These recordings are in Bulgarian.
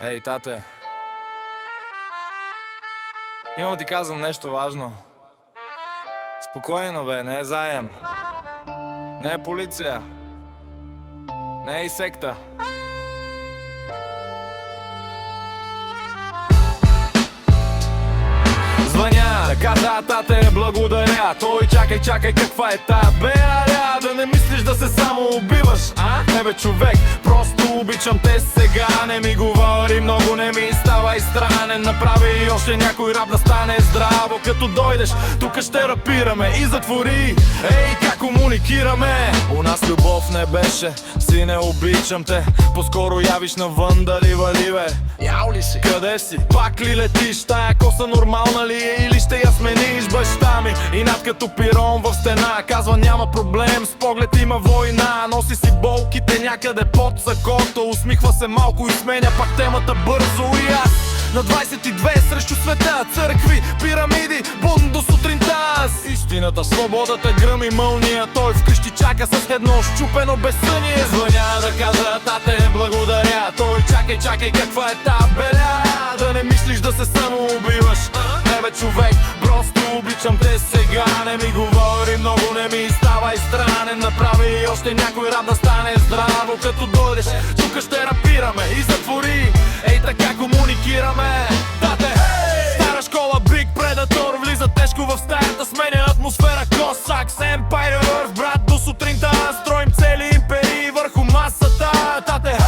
Ей, тате, имам ти казвам нещо важно. Спокойно, бе, не е заем, не е полиция, не е и секта. Звъня, да кажа, тате, благодаря. Той чакай, каква е тая бея? Да не мислиш да се само убиваш, а? Не бе, човек, просто обичам те сега. Не ми говори много, не ми ставай странен. Направи още някой рап да стане здраво. Като дойдеш, тук ще рапираме и затвори. Ей, как комуникираме? У нас любов не беше, сине, обичам те. По-скоро явиш навън, дали вали, бе? Ял ли си? Къде си? Пак ли летиш? Тая коса нормална ли е или ще я смениш? Баща ми и над като пирон в стена казва няма проблем, с поглед има война. Носи си болките някъде под сакото, усмихва се малко и сменя пак темата бързо. И аз на 22 срещу света, църкви, пирамиди, бунт до сутринта. Истината, свободата гръми мълния. Той вкъщи чака с едно щупено безсъние. Звъня да кажа, тате, благодаря. Той чакай, каква е та беля? Да не мислиш да се самоубиваш. Не бе, човек, просто обичам те сега. Не ми говори много, не ми ставай странен. Направи още някой рап да стане здраво. Като дойдеш, тук ще рапираме и затвори. Ей, така комуникираме. Тате, стара школа, Big Predator. Влиза тежко в стаята, сменя атмосфера. Косак, Empire, брат, до сутринта. Строим цели империи върху масата. Тате,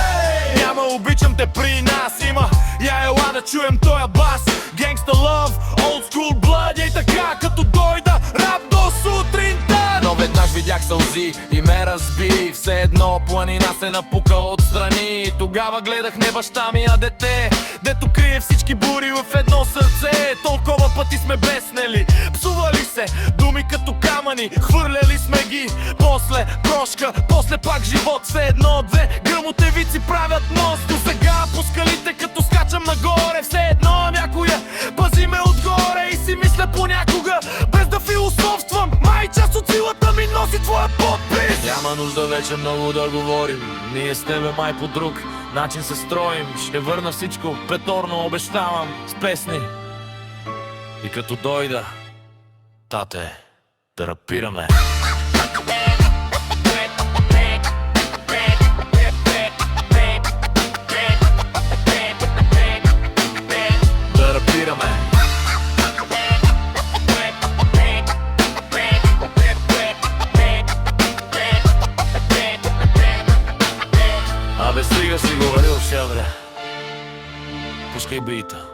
няма обичам те при нас. Има, я ела да чуем тоя бас. Gangsta love, old school blood. Ей така, като дойда, рап до сутринта. Но веднъж видях сълзи и ме разби. Все едно планина се напука отстрани. Тогава гледах не баща ми, а дете, дето крие всички бури в едно сърце. Толкова пъти сме беснели, псували се, думи като камъни, хвърляли сме ги. После прошка, после пак живот. Все едно две гръмотевици правят мост. До сега по скалите като скачам нагоре. Все едно някоя пази ме отгоре. И си мисля понякога, без да философствам, май част от силата ми носи твоя подпис. Няма нужда вече много да говорим, ние с тебе май по друг начин се строим. Ще върна всичко петорно, обещавам, с песни. И като дойда, тате, да рапираме. Да рапираме. Абе, стига си говорил, ще бре. Пускай бита.